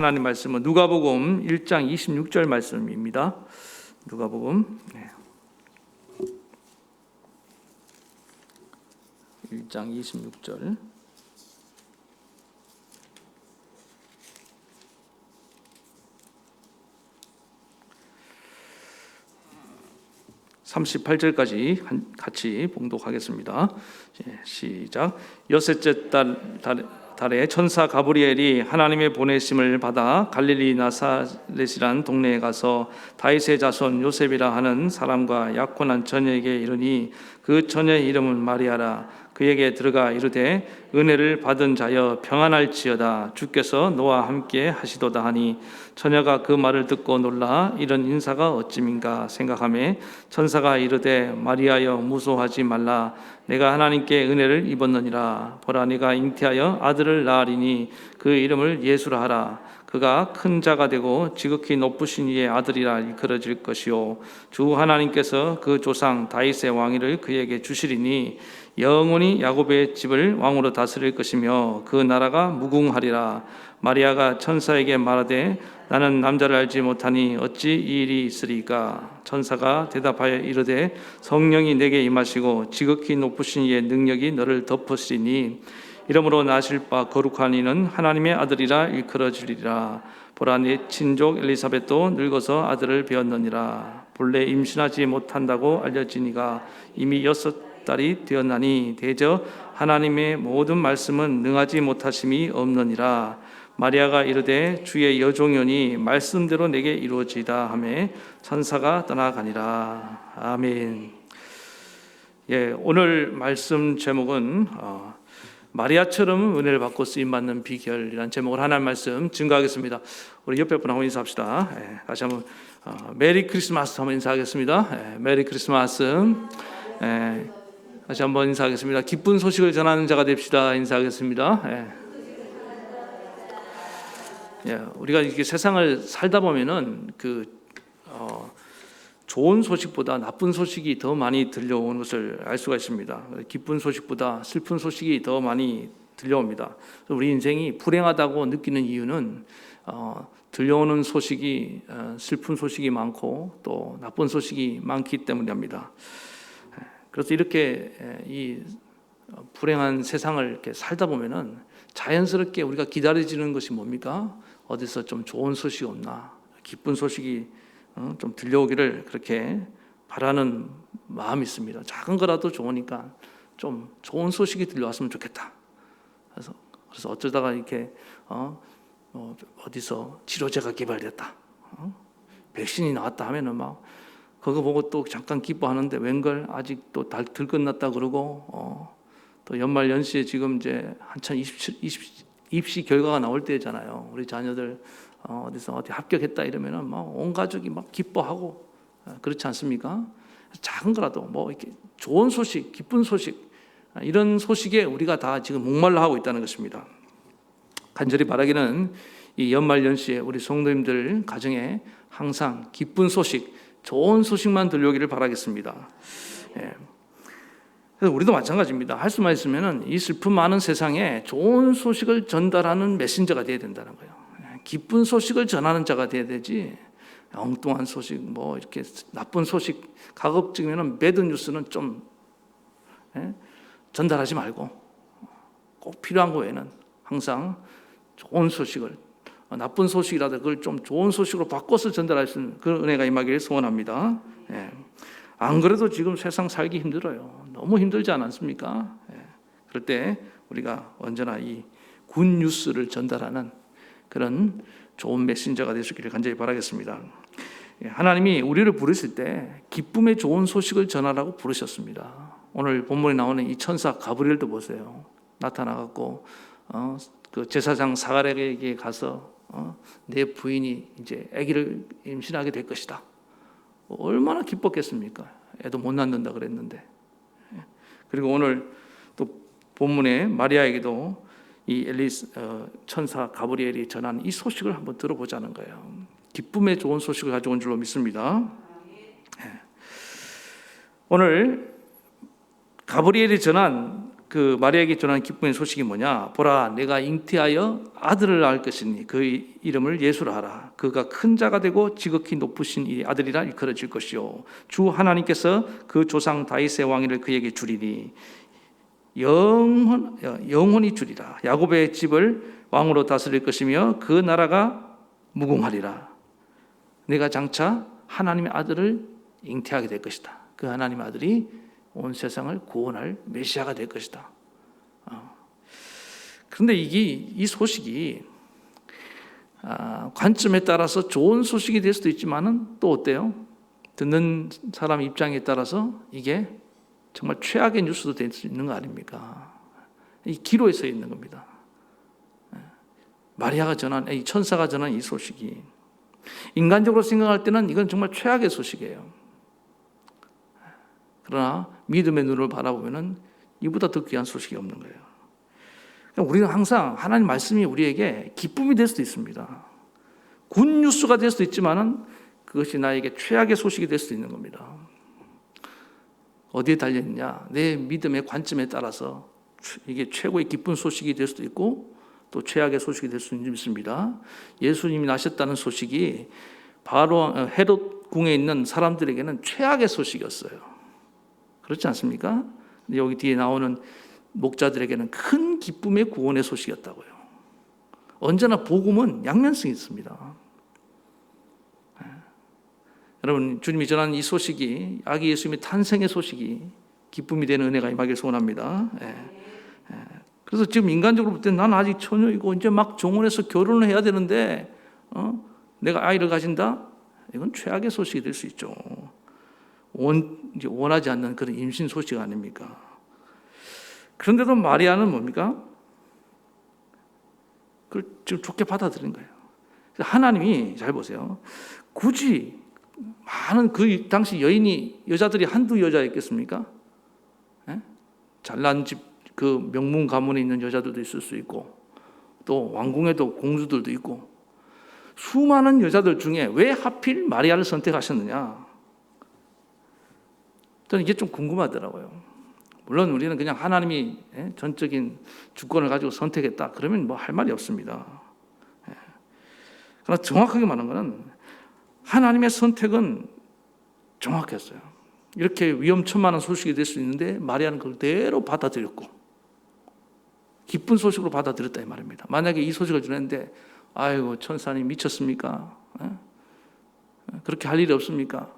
하나님 말씀은 누가복음 1장 26절 말씀입니다. 누가복음 1장 26절. (38절까지) 같이 봉독하겠습니다. 시작. 여섯째 달에 천사 가브리엘이 하나님의 보내심을 받아 갈릴리 나사렛이란 동네에 가서 다윗의 자손 요셉이라 하는 사람과 약혼한 처녀에게 이르니 그 처녀의 이름은 마리아라. 그에게 들어가 이르되 은혜를 받은 자여 평안할지어다. 주께서 너와 함께 하시도다 하니 처녀가 그 말을 듣고 놀라 이런 인사가 어찌민가 생각하며 천사가 이르되 마리아여 무소하지 말라. 내가 하나님께 은혜를 입었느니라. 보라 네가 잉태하여 아들을 낳으리니 그 이름을 예수라 하라. 그가 큰 자가 되고 지극히 높으신 이의 아들이라 일컬어질 것이요 주 하나님께서 그 조상 다윗의 왕위를 그에게 주시리니 영원히 야곱의 집을 왕으로 다스릴 것이며 그 나라가 무궁하리라. 마리아가 천사에게 말하되 나는 남자를 알지 못하니 어찌 이 일이 있으리까? 천사가 대답하여 이르되 성령이 내게 임하시고 지극히 높으신 이의 능력이 너를 덮으시니 이러므로 나실 바 거룩한 이는 하나님의 아들이라 일컬어지리라. 보라 네 친족 엘리사벳도 늙어서 아들을 배었느니라. 본래 임신하지 못한다고 알려지니가 이미 6달이 되었나니 대저 하나님의 모든 말씀은 능하지 못하심이 없느니라. 마리아가 이르되 주의 여종이니 말씀대로 내게 이루어지다 하며 천사가 떠나가니라. 아멘. 오늘 말씀 제목은 마리아처럼 은혜를 받고 쓰임받는 비결이라는 제목을 하나님 말씀 증거하겠습니다. 우리 옆에 분하고 인사합시다. 다시 한번 메리 크리스마스 한번 인사하겠습니다. 메리 크리스마스. 다시 한번 인사하겠습니다. 기쁜 소식을 전하는 자가 됩시다. 인사하겠습니다. 우리가 이렇게 세상을 살다 보면은 좋은 소식보다 나쁜 소식이 더 많이 들려오는 것을 알 수가 있습니다. 기쁜 소식보다 슬픈 소식이 더 많이 들려옵니다. 우리 인생이 불행하다고 느끼는 이유는 들려오는 소식이 슬픈 소식이 많고 또 나쁜 소식이 많기 때문입니다. 그래서 이렇게 이 불행한 세상을 이렇게 살다 보면은 자연스럽게 우리가 기다려지는 것이 뭡니까? 어디서 좀 좋은 소식이 없나? 기쁜 소식이 좀 들려오기를 그렇게 바라는 마음이 있습니다. 작은 거라도 좋으니까 좀 좋은 소식이 들려왔으면 좋겠다. 그래서 어쩌다가 이렇게 어디서 치료제가 개발됐다, 백신이 나왔다 하면은 막 그거 보고 또 잠깐 기뻐하는데 웬걸 아직 또 들끝났다 그러고 또 연말 연시에 지금 이제 한참 입시 결과가 나올 때잖아요. 우리 자녀들 어디서 어디 합격했다 이러면은 막 온 가족이 막 기뻐하고 그렇지 않습니까? 작은 거라도 뭐 이렇게 좋은 소식, 기쁜 소식 이런 소식에 우리가 다 지금 목말라 하고 있다는 것입니다. 간절히 바라기는 이 연말 연시에 우리 성도님들 가정에 항상 기쁜 소식, 좋은 소식만 들려오기를 바라겠습니다. 그래서 우리도 마찬가지입니다. 할 수만 있으면은 이 슬픔 많은 세상에 좋은 소식을 전달하는 메신저가 되어야 된다는 거예요. 기쁜 소식을 전하는 자가 돼야 되지. 엉뚱한 소식, 뭐 이렇게 나쁜 소식, 가급적이면은 배드 뉴스는 좀 전달하지 말고 꼭 필요한 거 외에는 항상 좋은 소식을, 나쁜 소식이라도 그걸 좀 좋은 소식으로 바꿔서 전달할 수 있는 그런 은혜가 임하기를 소원합니다. 안 그래도 지금 세상 살기 힘들어요. 너무 힘들지 않습니까? 그럴 때 우리가 언제나 이 굿 뉴스를 전달하는 그런 좋은 메신저가 되시기를 간절히 바라겠습니다. 하나님이 우리를 부르실 때 기쁨의 좋은 소식을 전하라고 부르셨습니다. 오늘 본문에 나오는 이 천사 가브리엘도 보세요. 나타나갖고 그 제사장 사가랴에게 가서 내 부인이 이제 아기를 임신하게 될 것이다. 얼마나 기뻤겠습니까? 애도 못 낳는다 그랬는데. 그리고 오늘 또 본문에 마리아에게도 이 천사 가브리엘이 전한 이 소식을 한번 들어보자는 거예요. 기쁨의 좋은 소식을 가져온 줄로 믿습니다. 오늘 가브리엘이 전한 그 마리아에게 전한 기쁨의 소식이 뭐냐? 보라, 내가 잉태하여 아들을 낳을 것이니 그 이름을 예수라 하라. 그가 큰 자가 되고 지극히 높으신 이 아들이라 일컬어질 것이요 주 하나님께서 그 조상 다윗의 왕위를 그에게 주리니 영원히 주리라. 야곱의 집을 왕으로 다스릴 것이며 그 나라가 무궁하리라. 내가 장차 하나님의 아들을 잉태하게 될 것이다. 그 하나님의 아들이 온 세상을 구원할 메시아가 될 것이다. 그런데 이 소식이 관점에 따라서 좋은 소식이 될 수도 있지만은 또 어때요? 듣는 사람 입장에 따라서 이게 정말 최악의 뉴스도 될 수 있는 거 아닙니까? 이 기로에 서 있는 겁니다. 마리아가 전한, 이 천사가 전한 이 소식이 인간적으로 생각할 때는 이건 정말 최악의 소식이에요. 그러나 믿음의 눈을 바라보면은 이보다 더 귀한 소식이 없는 거예요. 그러니까 우리는 항상 하나님 말씀이 우리에게 기쁨이 될 수도 있습니다. 굿뉴스가 될 수도 있지만은 그것이 나에게 최악의 소식이 될 수도 있는 겁니다. 어디에 달려있냐? 내 믿음의 관점에 따라서 이게 최고의 기쁜 소식이 될 수도 있고 또 최악의 소식이 될 수도 있습니다. 예수님이 나셨다는 소식이 바로 헤롯 궁에 있는 사람들에게는 최악의 소식이었어요. 그렇지 않습니까? 여기 뒤에 나오는 목자들에게는 큰 기쁨의 구원의 소식이었다고요. 언제나 복음은 양면성이 있습니다. 여러분, 주님이 전한 이 소식이, 아기 예수님의 탄생의 소식이 기쁨이 되는 은혜가 임하길 소원합니다. 그래서 지금 인간적으로 볼 때 난 아직 처녀이고 이제 막 정혼해서 결혼을 해야 되는데 내가 아이를 가진다? 이건 최악의 소식이 될 수 있죠. 이제 원하지 않는 그런 임신 소식 아닙니까? 그런데도 마리아는 뭡니까? 그걸 지금 좋게 받아들인 거예요. 하나님이 잘 보세요. 굳이 많은 그 당시 여자들이 한두 여자였겠습니까? 잘난 집 그 명문 가문에 있는 여자들도 있을 수 있고 또 왕궁에도 공주들도 있고 수많은 여자들 중에 왜 하필 마리아를 선택하셨느냐? 저는 이게 좀 궁금하더라고요. 물론 우리는 그냥 하나님이 전적인 주권을 가지고 선택했다. 그러면 뭐 할 말이 없습니다. 그러나 정확하게 말하는 것은 하나님의 선택은 정확했어요. 이렇게 위험천만한 소식이 될 수 있는데 마리아는 그대로 받아들였고 기쁜 소식으로 받아들였다 이 말입니다. 만약에 이 소식을 전했는데 아이고 천사님 미쳤습니까? 그렇게 할 일이 없습니까?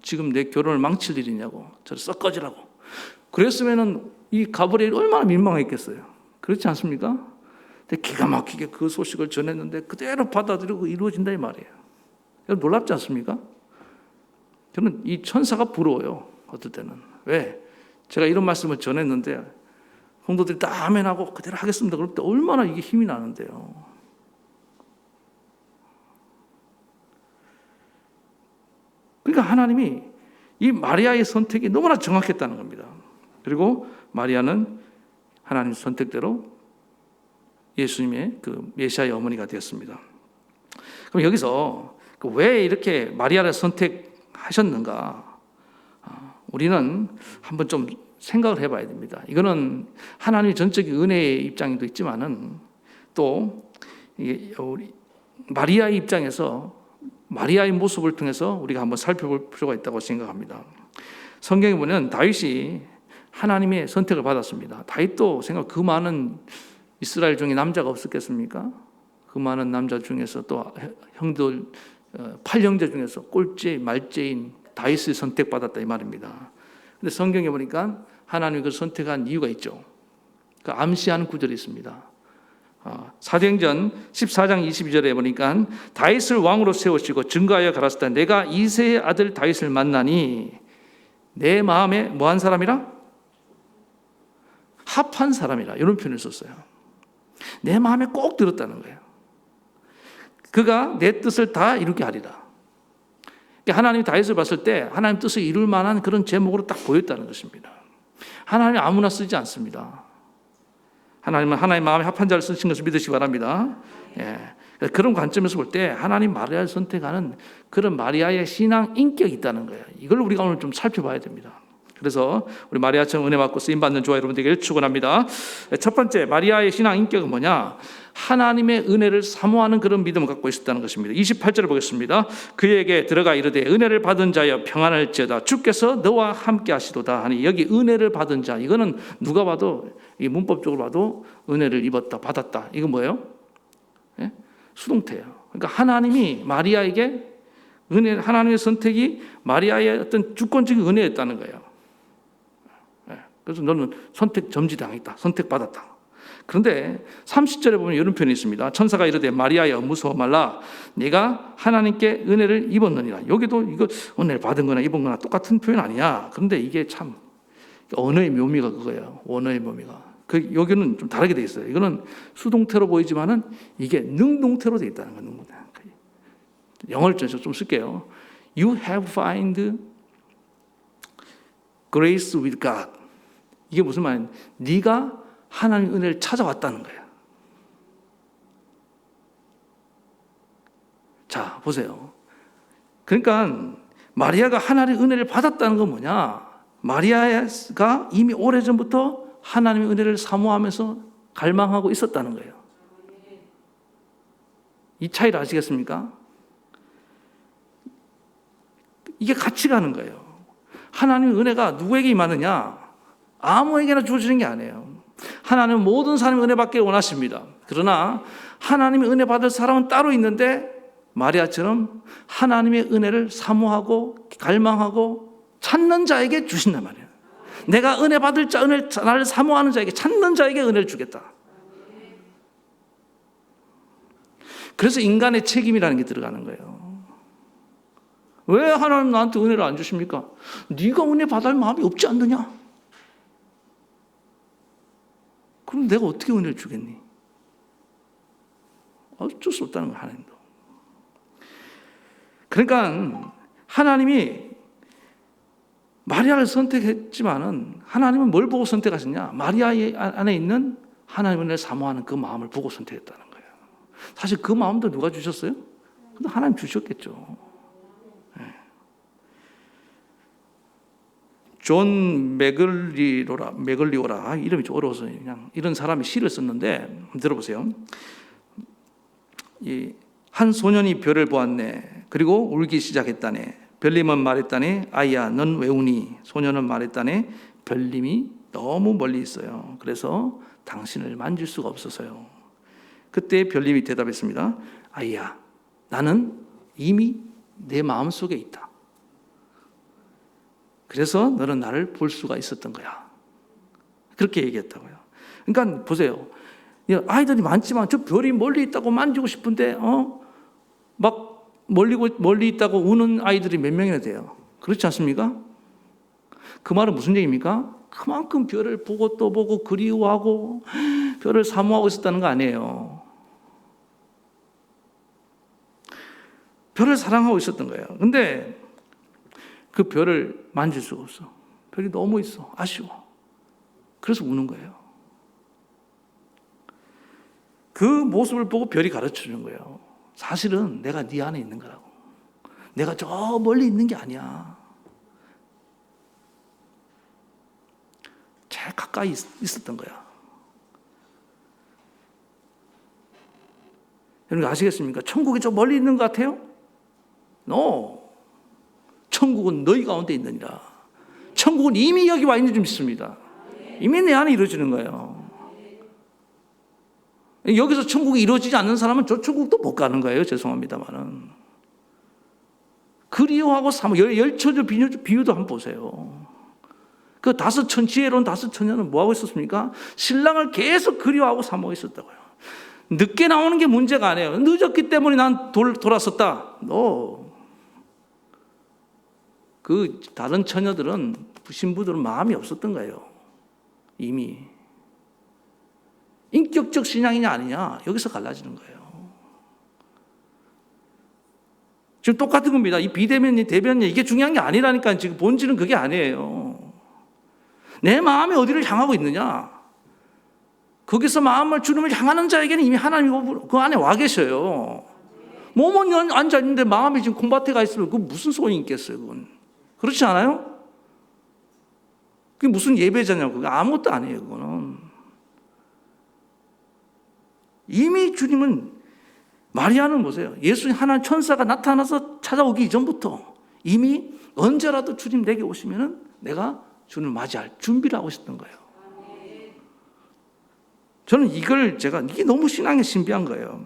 지금 내 결혼을 망칠 일이냐고 저를 썩 꺼지라고 그랬으면은 이 가브리엘이 얼마나 민망했겠어요. 그렇지 않습니까? 근데 기가 막히게 그 소식을 전했는데 그대로 받아들이고 이루어진다 이 말이에요. 놀랍지 않습니까? 저는 이 천사가 부러워요. 어떨 때는. 왜? 제가 이런 말씀을 전했는데 성도들이 다 아멘하고 그대로 하겠습니다. 그럴 때 얼마나 이게 힘이 나는데요. 그러니까 하나님이 이 마리아의 선택이 너무나 정확했다는 겁니다. 그리고 마리아는 하나님 선택대로 예수님의 그 메시아의 어머니가 되었습니다. 그럼 여기서 왜 이렇게 마리아를 선택하셨는가? 우리는 한번 좀 생각을 해봐야 됩니다. 이거는 하나님의 전적인 은혜의 입장도 있지만은 또 우리 마리아의 입장에서 마리아의 모습을 통해서 우리가 한번 살펴볼 필요가 있다고 생각합니다. 성경에 보면 다윗이 하나님의 선택을 받았습니다. 다윗도 그 많은 이스라엘 중에 남자가 없었겠습니까? 그 많은 남자 중에서 또 형들 8형제 중에서 꼴째 말째인 다윗을 선택받았다 이 말입니다. 근데 성경에 보니까 하나님이 그 선택한 이유가 있죠. 그 암시하는 구절이 있습니다. 사도행전 14장 22절에 보니까 다윗을 왕으로 세우시고 증거하여 가라사대 내가 이새의 아들 다윗을 만나니 내 마음에 뭐한 사람이라? 합한 사람이라 이런 표현을 썼어요. 내 마음에 꼭 들었다는 거예요. 그가 내 뜻을 다 이루게 하리라. 하나님이 다윗을 봤을 때 하나님 뜻을 이룰 만한 그런 제목으로 딱 보였다는 것입니다. 하나님이 아무나 쓰지 않습니다. 하나님은 하나님 마음에 합한 자를 쓰신 것을 믿으시기 바랍니다. 그런 관점에서 볼 때 하나님 마리아를 선택하는 그런 마리아의 신앙 인격이 있다는 거예요. 이걸 우리가 오늘 좀 살펴봐야 됩니다. 그래서 우리 마리아처럼 은혜 받고 쓰임 받는 저와 여러분 되기를 축원합니다. 첫 번째, 마리아의 신앙 인격은 뭐냐? 하나님의 은혜를 사모하는 그런 믿음을 갖고 있었다는 것입니다. 28절을 보겠습니다. 그에게 들어가 이르되 은혜를 받은 자여 평안할지어다 주께서 너와 함께 하시도다 하니, 여기 은혜를 받은 자, 이거는 누가 봐도, 이 문법적으로 봐도 은혜를 입었다, 받았다, 이거 뭐예요? 예? 수동태예요. 그러니까 하나님이 마리아에게 하나님의 선택이 마리아의 어떤 주권적인 은혜였다는 거예요. 그래서 너는 선택 점지당했다, 선택받았다. 그런데 30절에 보면 이런 표현이 있습니다. 천사가 이르되 마리아여 무서워 말라, 네가 하나님께 은혜를 입었느니라. 여기도 이거 은혜를 받은 거나 입은 거나 똑같은 표현 아니야. 그런데 이게 참 언어의 묘미가 그거예요. 언어의 묘미가. 여기는 좀 다르게 돼 있어요. 이거는 수동태로 보이지만은 이게 능동태로 돼 있다는 거예요. 영어를 좀 쓸게요. You have found grace with God. 이게 무슨 말이냐? 네가 하나님의 은혜를 찾아왔다는 거예요. 자, 보세요. 그러니까 마리아가 하나님의 은혜를 받았다는 건 뭐냐? 마리아가 이미 오래전부터 하나님의 은혜를 사모하면서 갈망하고 있었다는 거예요. 이 차이를 아시겠습니까? 이게 같이 가는 거예요. 하나님의 은혜가 누구에게 임하느냐? 아무에게나 주어지는 게 아니에요. 하나님은 모든 사람이 은혜 받기를 원하십니다. 그러나 하나님의 은혜 받을 사람은 따로 있는데, 마리아처럼 하나님의 은혜를 사모하고 갈망하고 찾는 자에게 주신단 말이에요. 내가 은혜 받을 자, 나를 사모하는 자에게, 찾는 자에게 은혜를 주겠다. 그래서 인간의 책임이라는 게 들어가는 거예요. 왜 하나님 나한테 은혜를 안 주십니까? 네가 은혜 받을 마음이 없지 않느냐? 그럼 내가 어떻게 은혜를 주겠니? 어쩔 수 없다는 거예요, 하나님도. 그러니까 하나님이 마리아를 선택했지만은, 하나님은 뭘 보고 선택하셨냐? 마리아 안에 있는 하나님의 은혜를 사모하는 그 마음을 보고 선택했다는 거예요. 사실 그 마음도 누가 주셨어요? 근데 하나님 주셨겠죠. 존 맥글리오라, 이름이 좀 어려워서 그냥 이런 사람이 시를 썼는데, 들어보세요. 한 소년이 별을 보았네. 그리고 울기 시작했다네. 별님은 말했다네. 아이야, 넌 왜 우니? 소년은 말했다네. 별님이 너무 멀리 있어요. 그래서 당신을 만질 수가 없어서요. 그때 별님이 대답했습니다. 아이야, 나는 이미 내 마음속에 있다. 그래서 너는 나를 볼 수가 있었던 거야. 그렇게 얘기했다고요. 그러니까 보세요. 아이들이 많지만 저 별이 멀리 있다고 만지고 싶은데 막 멀리 있다고 우는 아이들이 몇 명이나 돼요. 그렇지 않습니까? 그 말은 무슨 얘기입니까? 그만큼 별을 보고 또 보고 그리워하고 별을 사모하고 있었다는 거 아니에요. 별을 사랑하고 있었던 거예요. 근데 그 별을 만질 수가 없어. 별이 너무 있어. 아쉬워. 그래서 우는 거예요. 그 모습을 보고 별이 가르쳐 주는 거예요. 사실은 내가 네 안에 있는 거라고. 내가 저 멀리 있는 게 아니야. 제일 가까이 있었던 거야. 여러분 아시겠습니까? 천국이 저 멀리 있는 것 같아요? No. 천국은 너희 가운데 있느니라. 천국은 이미 여기 와 있는 줄 믿습니다. 이미 내 안에 이루어지는 거예요. 여기서 천국이 이루어지지 않는 사람은 저 천국도 못 가는 거예요. 죄송합니다만은. 그리워하고 사모, 열처저 비유도 한번 보세요. 그 지혜로운 다섯 처녀는 뭐 하고 있었습니까? 신랑을 계속 그리워하고 사모하고 있었다고요. 늦게 나오는 게 문제가 아니에요. 늦었기 때문에 난 돌아섰다. 그 다른 처녀들은, 신부들은 마음이 없었던 거예요. 이미. 인격적 신앙이냐 아니냐, 여기서 갈라지는 거예요. 지금 똑같은 겁니다. 이 비대면이 대변이 이게 중요한 게 아니라니까. 지금 본질은 그게 아니에요. 내 마음이 어디를 향하고 있느냐, 거기서 마음을 주님을 향하는 자에게는 이미 하나님이 그 안에 와 계셔요. 몸은 앉아있는데 마음이 지금 콩밭에 가 있으면 그 무슨 소용이 있겠어요, 그건. 그렇지 않아요? 그게 무슨 예배자냐고. 그게 아무것도 아니에요. 그거는 이미 주님은, 마리아는 보세요. 예수님 하나님 천사가 나타나서 찾아오기 이전부터 이미 언제라도 주님 내게 오시면은 내가 주님을 맞이할 준비를 하고 있었던 거예요. 저는 이게 너무 신앙에 신비한 거예요.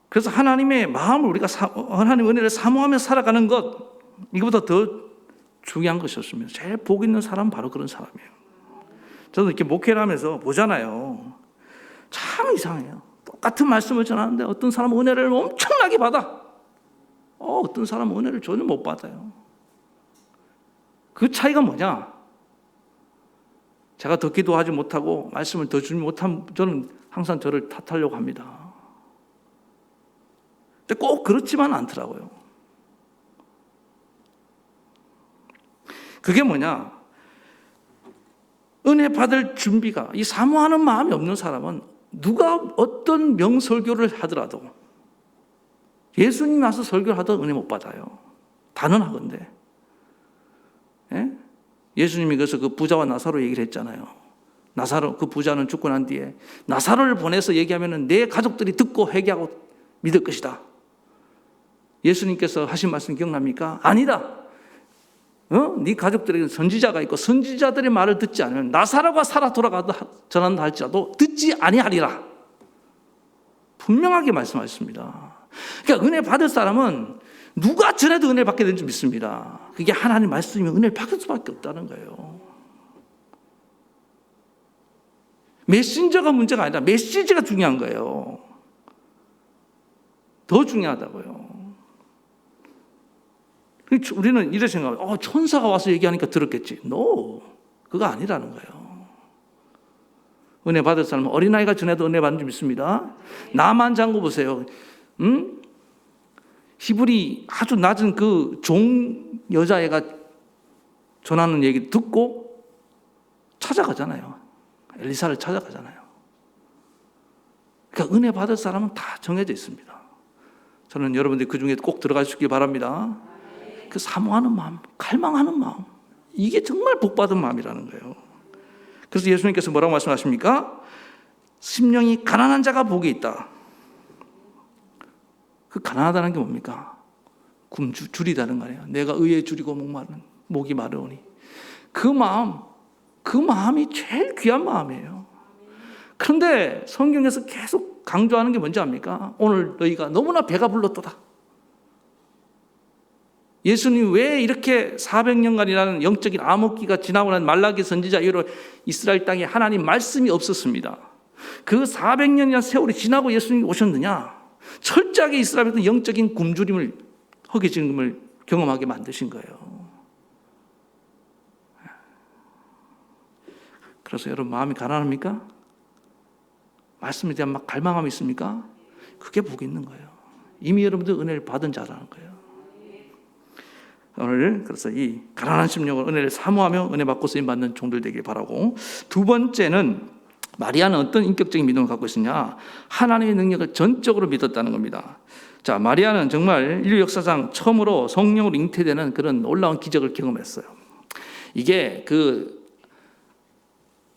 그래서 하나님의 마음을 우리가 하나님 은혜를 사모하며 살아가는 것, 이거보다 더 중요한 것이 없습니다. 제일 복 있는 사람은 바로 그런 사람이에요. 저도 이렇게 목회를 하면서 보잖아요. 참 이상해요. 똑같은 말씀을 전하는데 어떤 사람은 은혜를 엄청나게 받아. 어떤 사람은 은혜를 전혀 못 받아요. 그 차이가 뭐냐? 제가 더 기도하지 못하고 말씀을 더 주지 못한, 저는 항상 저를 탓하려고 합니다. 근데 꼭 그렇지만 않더라고요. 그게 뭐냐? 은혜 받을 준비가, 이 사모하는 마음이 없는 사람은 누가 어떤 명설교를 하더라도, 예수님이 와서 설교를 하도 은혜 못 받아요. 단언하건대. 예? 예수님이 그래서 그 부자와 나사로 얘기를 했잖아요. 나사로, 그 부자는 죽고 난 뒤에 나사로를 보내서 얘기하면 내 가족들이 듣고 회개하고 믿을 것이다. 예수님께서 하신 말씀 기억납니까? 아니다. 네 가족들에게 선지자가 있고 선지자들의 말을 듣지 않으면 나사로가 살아 돌아가다 전한다 할지라도 듣지 아니하리라. 분명하게 말씀하셨습니다. 그러니까 은혜 받을 사람은 누가 전해도 은혜를 받게 되는 줄 믿습니다. 그게 하나님 말씀이면 은혜를 받을 수밖에 없다는 거예요. 메신저가 문제가 아니라 메시지가 중요한 거예요. 더 중요하다고요. 우리는 이런 생각을, 천사가 와서 얘기하니까 들었겠지. No, 그거 아니라는 거예요. 은혜 받을 사람은 어린아이가 전해도 은혜 받는 줄 믿습니다. 나만 장구 보세요. 히브리 아주 낮은 그 종 여자애가 전하는 얘기 듣고 찾아가잖아요. 엘리사를 찾아가잖아요. 그러니까 은혜 받을 사람은 다 정해져 있습니다. 저는 여러분들이 그 중에 꼭 들어가시길 바랍니다. 그 사모하는 마음, 갈망하는 마음, 이게 정말 복받은 마음이라는 거예요. 그래서 예수님께서 뭐라고 말씀하십니까? 심령이 가난한 자가 복이 있다. 그 가난하다는 게 뭡니까? 줄이다는 거예요. 내가 의에 줄이고 목이 마르오니. 그 마음이 제일 귀한 마음이에요. 그런데 성경에서 계속 강조하는 게 뭔지 압니까? 오늘 너희가 너무나 배가 불렀도다. 예수님 왜 이렇게 400년간이라는 영적인 암흑기가 지나고 난 말라기 선지자 이후로 이스라엘 땅에 하나님 말씀이 없었습니다. 그 400년이나 세월이 지나고 예수님이 오셨느냐? 철저하게 이스라엘의 영적인 굶주림을, 허기짐을 경험하게 만드신 거예요. 그래서 여러분 마음이 가난합니까? 말씀에 대한 막 갈망함이 있습니까? 그게 복이 있는 거예요. 이미 여러분들 은혜를 받은 자라는 거예요. 오늘 그래서 이 가난한 심령으로 은혜를 사모하며 은혜 받고 쓰임 받는 종들 되길 바라고, 두 번째는 마리아는 어떤 인격적인 믿음을 갖고 있었냐? 하나님의 능력을 전적으로 믿었다는 겁니다. 자, 마리아는 정말 인류 역사상 처음으로 성령으로 잉태되는 그런 놀라운 기적을 경험했어요. 이게 그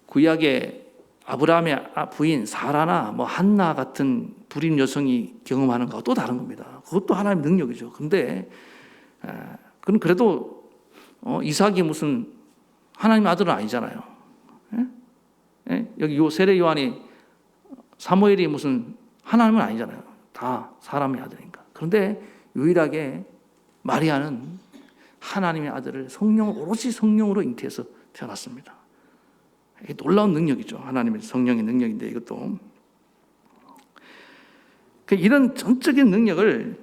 구약의 아브라함의 부인 사라나 한나 같은 불임 여성이 경험하는 것과 또 다른 겁니다. 그것도 하나님의 능력이죠. 그런데 그럼 그래도 이삭이 무슨 하나님의 아들은 아니잖아요. 여기 요 세례 요한이 사무엘이 무슨 하나님은 아니잖아요. 다 사람의 아들이니까. 그런데 유일하게 마리아는 하나님의 아들을 오롯이 성령으로 잉태해서 태어났습니다. 이게 놀라운 능력이죠. 하나님의 성령의 능력인데 이것도. 이런 전적인 능력을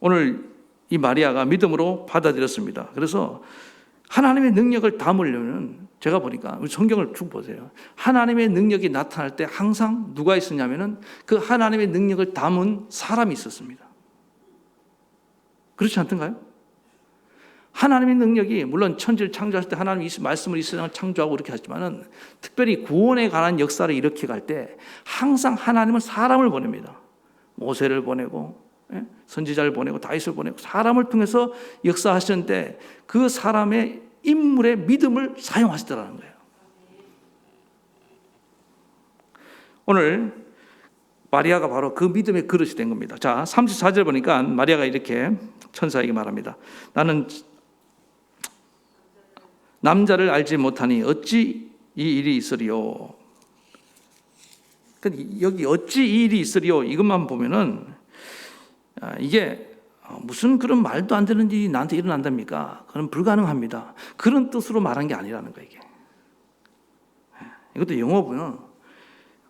오늘 이 마리아가 믿음으로 받아들였습니다. 그래서 하나님의 능력을 담으려면 제가 보니까 성경을 쭉 보세요. 하나님의 능력이 나타날 때 항상 누가 있었냐면은 그 하나님의 능력을 담은 사람이 있었습니다. 그렇지 않던가요? 하나님의 능력이 물론 천지를 창조할 때 하나님이 말씀을 이 세상을 창조하고 그렇게 하지만은 특별히 구원에 관한 역사를 일으켜 갈 때 항상 하나님은 사람을 보냅니다. 모세를 보내고 예? 선지자를 보내고 다윗을 보내고 사람을 통해서 역사하시는데 그 사람의 인물의 믿음을 사용하시더라는 거예요. 오늘 마리아가 바로 그 믿음의 그릇이 된 겁니다. 자, 34절 보니까 마리아가 이렇게 천사에게 말합니다. 나는 남자를 알지 못하니 어찌 이 일이 있으리요. 여기 어찌 이 일이 있으리요 이것만 보면은 이게 무슨 그런 말도 안 되는 일이 나한테 일어난답니까? 그건 불가능합니다. 그런 뜻으로 말한 게 아니라는 거예요. 이게. 이것도 영어 보면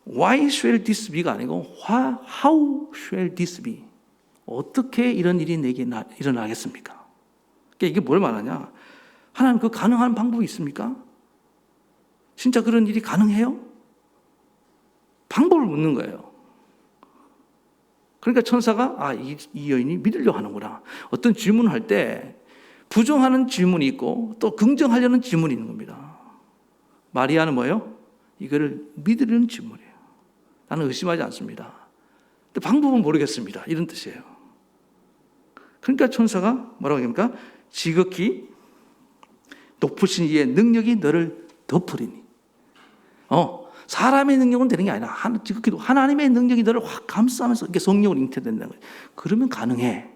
Why shall this be가 아니고 How shall this be? 어떻게 이런 일이 내게 일어나겠습니까? 그러니까 이게 뭘 말하냐? 하나님 그 가능한 방법이 있습니까? 진짜 그런 일이 가능해요? 방법을 묻는 거예요. 그러니까 천사가 이 여인이 믿으려고 하는구나. 어떤 질문을 할 때 부정하는 질문이 있고 또 긍정하려는 질문이 있는 겁니다. 마리아는 뭐예요? 이거를 믿으려는 질문이에요. 나는 의심하지 않습니다. 근데 방법은 모르겠습니다. 이런 뜻이에요. 그러니까 천사가 뭐라고 합니까? 지극히 높으신 이의 능력이 너를 덮으리니. 사람의 능력은 되는 게 아니라 지극히 하나님의 능력이 너를 확 감싸면서 이렇게 성령으로 잉태된다는 거예요. 그러면 가능해.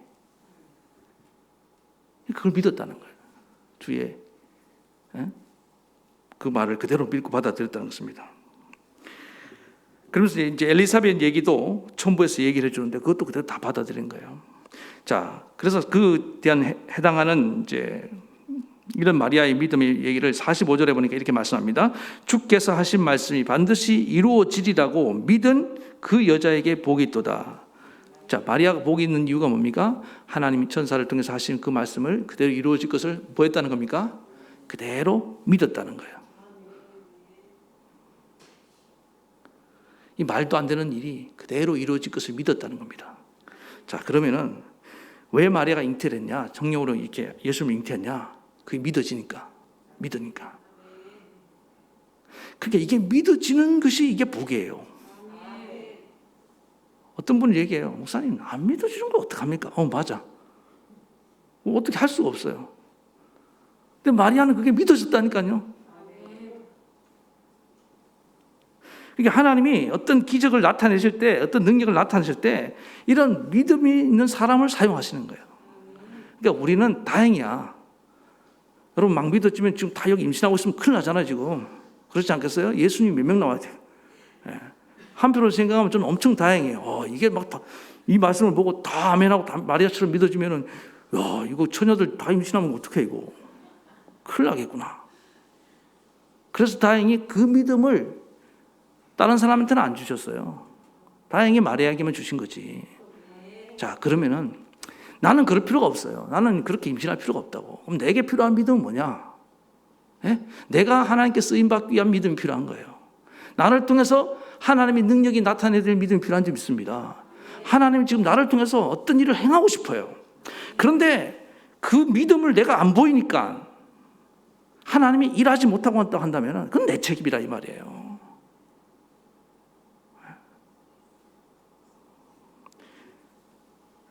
그걸 믿었다는 거예요. 주의 그 말을 그대로 믿고 받아들였다는 것입니다. 그러면서 이제 엘리사벳 얘기도 첨부해서 얘기를 해주는데 그것도 그대로 다 받아들인 거예요. 자, 그래서 그 대한 해당하는 이제 이런 마리아의 믿음의 얘기를 45절에 보니까 이렇게 말씀합니다. 주께서 하신 말씀이 반드시 이루어지리라고 믿은 그 여자에게 복이 있도다. 자, 마리아가 복이 있는 이유가 뭡니까? 하나님이 천사를 통해서 하신 그 말씀을 그대로 이루어질 것을 보였다는 겁니까? 그대로 믿었다는 거예요. 이 말도 안 되는 일이 그대로 이루어질 것을 믿었다는 겁니다. 자, 그러면은 왜 마리아가 잉태를 했냐? 성령으로 이렇게 예수님을 잉태했냐? 그게 믿어지니까. 믿으니까. 그러니까 이게 믿어지는 것이 이게 복이에요. 어떤 분이 얘기해요. 목사님, 안 믿어지는 거 어떡합니까? 맞아. 어떻게 할 수가 없어요. 근데 마리아는 그게 믿어졌다니까요. 그러니까 하나님이 어떤 기적을 나타내실 때, 어떤 능력을 나타내실 때 이런 믿음이 있는 사람을 사용하시는 거예요. 그러니까 우리는 다행이야. 여러분 막 믿어지면 지금 다 여기 임신하고 있으면 큰일 나잖아요 지금. 그렇지 않겠어요? 예수님 몇 명 나와야 돼요. 한편으로 생각하면 저는 엄청 다행이에요. 이게 막 이 말씀을 보고 다 아멘하고 다 마리아처럼 믿어지면은 이거 처녀들 다 임신하면 어떡해 이거. 큰일 나겠구나. 그래서 다행히 그 믿음을 다른 사람한테는 안 주셨어요. 다행히 마리아에게만 주신 거지. 자, 그러면은 나는 그럴 필요가 없어요. 나는 그렇게 임신할 필요가 없다고. 그럼 내게 필요한 믿음은 뭐냐? 내가 하나님께 쓰임받기 위한 믿음이 필요한 거예요. 나를 통해서 하나님의 능력이 나타내야 될 믿음이 필요한 점 있습니다. 하나님이 지금 나를 통해서 어떤 일을 행하고 싶어요. 그런데 그 믿음을 내가 안 보이니까 하나님이 일하지 못하고 한다면 그건 내 책임이라 이 말이에요.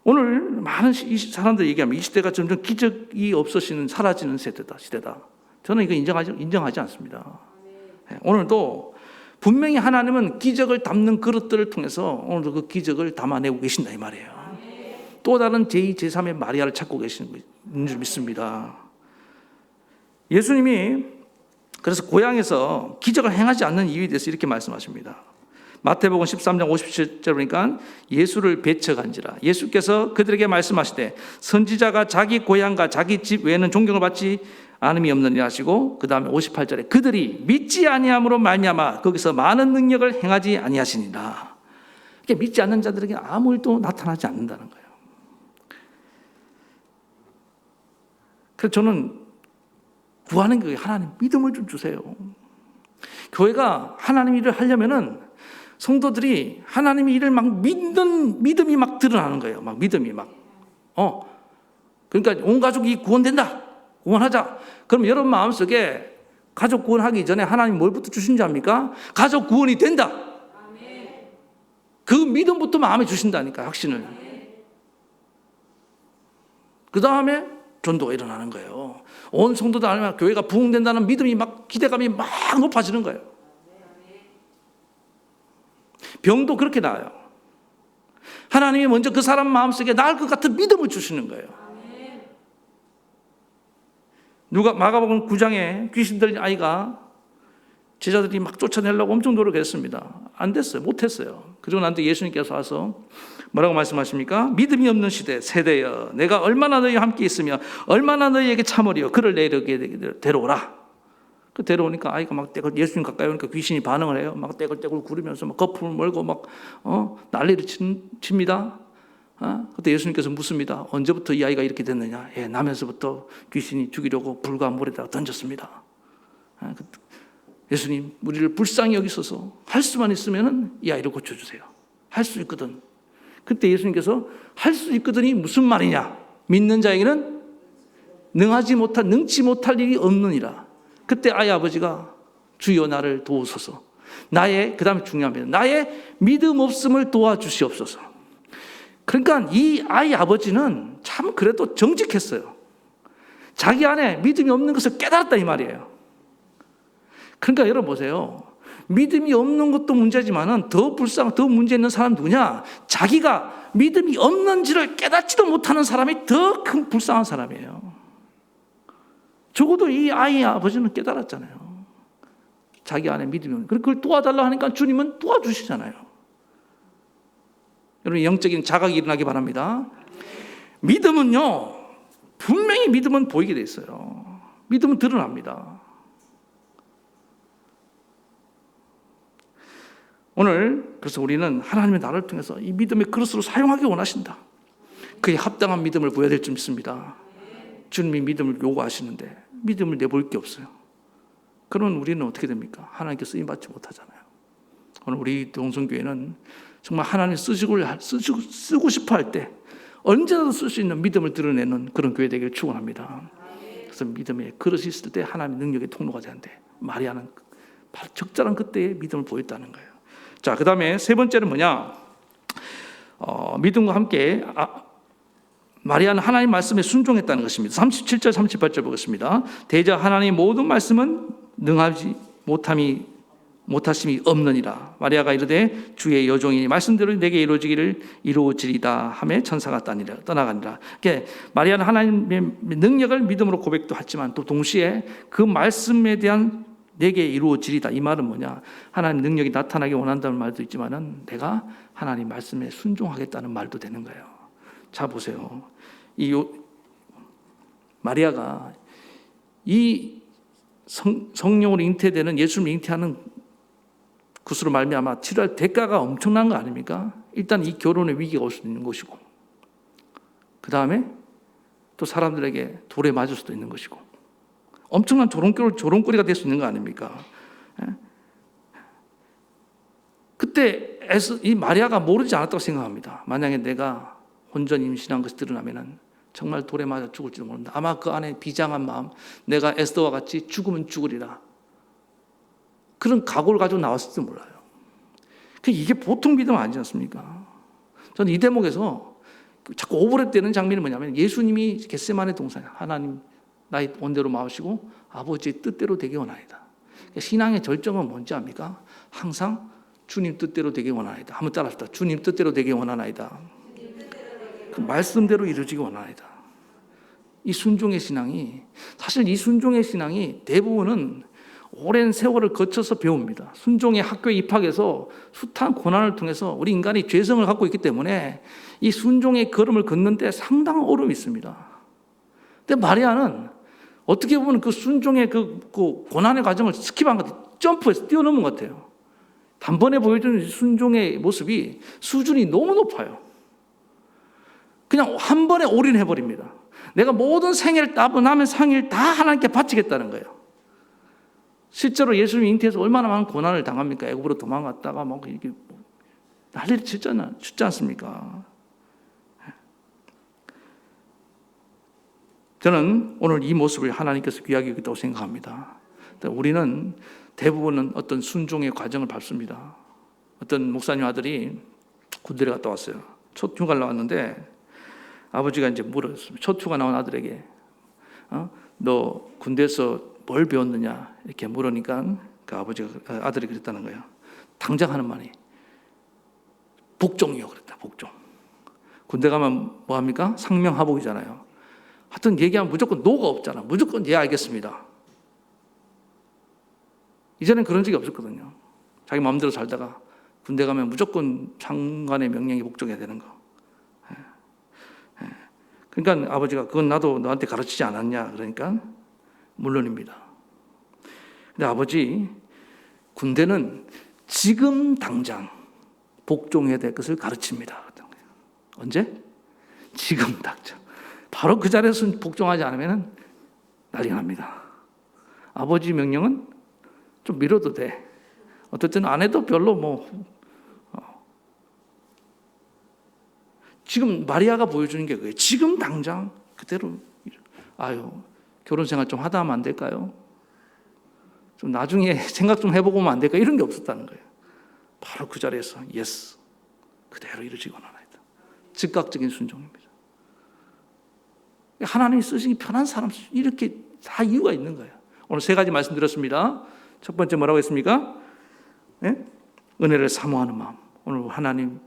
오늘 많은 사람들이 얘기하면 이 시대가 점점 기적이 없어지는 사라지는 시대다. 저는 이거 인정하지 않습니다. 오늘도 분명히 하나님은 기적을 담는 그릇들을 통해서 오늘도 그 기적을 담아내고 계신다 이 말이에요. 또 다른 제2, 제3의 마리아를 찾고 계시는 줄 믿습니다. 예수님이 그래서 고향에서 기적을 행하지 않는 이유에 대해서 이렇게 말씀하십니다. 마태복음 13장 57절 보니까 예수를 배척한지라. 예수께서 그들에게 말씀하시되 선지자가 자기 고향과 자기 집 외에는 존경을 받지 않음이 없느니라 하시고 그 다음에 58절에 그들이 믿지 아니함으로 말미암아 거기서 많은 능력을 행하지 아니하시니라. 그러니까 믿지 않는 자들에게 아무 일도 나타나지 않는다는 거예요. 그래서 저는 구하는 게 하나님 믿음을 좀 주세요. 교회가 하나님 일을 하려면은 성도들이 하나님의 일을 막 믿는 믿음이 막 드러나는 거예요. 막 믿음이 막. 그러니까 온 가족이 구원된다. 구원하자. 그럼 여러분 마음속에 가족 구원하기 전에 하나님 뭘부터 주신지 압니까? 가족 구원이 된다. 그 믿음부터 마음에 주신다니까, 확신을. 그 다음에 전도가 일어나는 거예요. 온 성도들 안에 교회가 부흥된다는 믿음이 막 기대감이 막 높아지는 거예요. 병도 그렇게 나아요. 하나님이 먼저 그 사람 마음속에 나을 것 같은 믿음을 주시는 거예요. 누가 마가복음 9장에 귀신 들린 아이가 제자들이 막 쫓아내려고 엄청 노력했습니다. 안 됐어요. 못했어요. 그러고 나한테 예수님께서 와서 뭐라고 말씀하십니까? 믿음이 없는 세대여, 내가 얼마나 너희와 함께 있으며 얼마나 너희에게 참으리요. 그를 내게 데려오라. 그 데려오니까 아이가 막 예수님 가까이 오니까 귀신이 반응을 해요. 막 떼굴떼굴 구르면서 막 거품을 몰고 막 난리를 칩니다. 그때 예수님께서 묻습니다. 언제부터 이 아이가 이렇게 됐느냐? 예, 나면서부터 귀신이 죽이려고 불과 물에다가 던졌습니다. 예수님, 우리를 불쌍히 여기소서. 할 수만 있으면 이 아이를 고쳐주세요. 할 수 있거든. 그때 예수님께서 할 수 있거든이 무슨 말이냐? 믿는 자에게는 능치 못할 일이 없느니라. 그때 아이 아버지가 주여 나를 도우소서. 그 다음에 중요합니다. 나의 믿음 없음을 도와주시옵소서. 그러니까 이 아이 아버지는 참 그래도 정직했어요. 자기 안에 믿음이 없는 것을 깨달았다 이 말이에요. 그러니까 여러분 보세요. 믿음이 없는 것도 문제지만은 더 문제 있는 사람 누구냐? 자기가 믿음이 없는지를 깨닫지도 못하는 사람이 더 큰 불쌍한 사람이에요. 적어도 이 아이의 아버지는 깨달았잖아요. 자기 안에 믿음이 없는. 그걸 도와달라 하니까 주님은 도와주시잖아요. 여러분 영적인 자각이 일어나기 바랍니다. 믿음은요, 분명히 믿음은 보이게 돼 있어요. 믿음은 드러납니다. 오늘 그래서 우리는 하나님의 나를 통해서 이 믿음의 그릇으로 사용하기 원하신다. 그에 합당한 믿음을 보여야 될 줄 믿습니다. 주님이 믿음을 요구하시는데 믿음을 내볼 게 없어요. 그러면 우리는 어떻게 됩니까? 하나님께 쓰임받지 못하잖아요. 오늘 우리 동성교회는 정말 하나님 쓰고 싶어 할 때 언제라도 쓸 수 있는 믿음을 드러내는 그런 교회 되기를 축원합니다. 그래서 믿음의 그릇이 있을 때 하나님의 능력의 통로가 되는데 마리아는 바로 적절한 그때에 믿음을 보였다는 거예요. 자, 그 다음에 세 번째는 뭐냐? 믿음과 함께 마리아는 하나님 말씀에 순종했다는 것입니다. 37절 38절 보겠습니다. 대저 하나님 모든 말씀은 능하지 못하심이 없느니라. 마리아가 이르되 주의 여종이 말씀대로 내게 이루어지리다 하며 천사가 떠나가니라. 마리아는 하나님의 능력을 믿음으로 고백도 했지만 또 동시에 그 말씀에 대한 내게 이루어지리다. 이 말은 뭐냐? 하나님 능력이 나타나기 원한다는 말도 있지만은 내가 하나님 말씀에 순종하겠다는 말도 되는 거예요. 자 보세요. 이 마리아가 이 성령으로 잉태되는 예수님을 잉태하는 그수로 말미암아 치료할 대가가 엄청난 거 아닙니까? 일단 이 결혼의 위기가 올 수도 있는 것이고, 그 다음에 또 사람들에게 돌에 맞을 수도 있는 것이고, 엄청난 조롱거리가 될 수 있는 거 아닙니까? 그때 이 마리아가 모르지 않았다고 생각합니다. 만약에 내가 혼전 임신한 것이 드러나면은 정말 돌에 맞아 죽을지도 모른다. 아마 그 안에 비장한 마음, 내가 에스더와 같이 죽으면 죽으리라, 그런 각오를 가지고 나왔을지도 몰라요. 이게 보통 믿음 아니지 않습니까? 저는 이 대목에서 자꾸 오버랩되는 장면이 뭐냐면 예수님이 겟세마네 동산에 하나님 나의 원대로 마으시고 아버지의 뜻대로 되게 원하이다. 신앙의 절정은 뭔지 압니까? 항상 주님 뜻대로 되게 원하이다. 한번 따라합시다. 주님 뜻대로 되게 원하나이다. 그 말씀대로 이루어지기 원하이다. 이 순종의 신앙이, 사실 이 순종의 신앙이 대부분은 오랜 세월을 거쳐서 배웁니다. 순종의 학교에 입학해서 숱한 고난을 통해서 우리 인간이 죄성을 갖고 있기 때문에 이 순종의 걸음을 걷는데 상당한 어려움이 있습니다. 근데 마리아는 어떻게 보면 그 순종의 그 고난의 과정을 스킵한 것 같아요. 점프해서 뛰어넘은 것 같아요. 단번에 보여주는 순종의 모습이 수준이 너무 높아요. 그냥 한 번에 올인해버립니다. 내가 모든 생애를 남은 생애를 다 하나님께 바치겠다는 거예요. 실제로 예수님이 잉태해서 얼마나 많은 고난을 당합니까? 애굽으로 도망갔다가 막 이렇게 난리를 치지 않습니까? 저는 오늘 이 모습을 하나님께서 귀하게 여겼다고 생각합니다. 우리는 대부분은 어떤 순종의 과정을 밟습니다. 어떤 목사님 아들이 군대를 갔다 왔어요. 첫 휴가를 나왔는데 아버지가 이제 물었습니다. 초투가 나온 아들에게 너 군대에서 뭘 배웠느냐 이렇게 물으니까 그 아들이 그랬다는 거예요. 당장 하는 말이 복종이요 그랬다. 복종. 군대 가면 뭐 합니까? 상명하복이잖아요. 하여튼 얘기하면 무조건 노가 없잖아. 무조건 예 알겠습니다. 이전엔 그런 적이 없었거든요. 자기 마음대로 살다가 군대 가면 무조건 장관의 명령에 복종해야 되는 거. 그러니까 아버지가 그건 나도 너한테 가르치지 않았냐 그러니까 물론입니다. 근데 아버지, 군대는 지금 당장 복종해야 될 것을 가르칩니다. 언제? 지금 당장. 바로 그 자리에서 복종하지 않으면 난리가 납니다. 아버지 명령은 좀 미뤄도 돼. 어쨌든 안 해도 별로 지금 마리아가 보여주는 게 그거예요. 지금 당장 그대로 결혼 생활 좀 하다 하면 안 될까요? 좀 나중에 생각 좀 해보고 하면 안 될까요? 이런 게 없었다는 거예요. 바로 그 자리에서 예스 그대로 이루어지고 나라이다. 즉각적인 순종입니다. 하나님이 쓰시기 편한 사람 이렇게 다 이유가 있는 거예요. 오늘 세 가지 말씀드렸습니다. 첫 번째 뭐라고 했습니까? 네? 은혜를 사모하는 마음. 오늘 하나님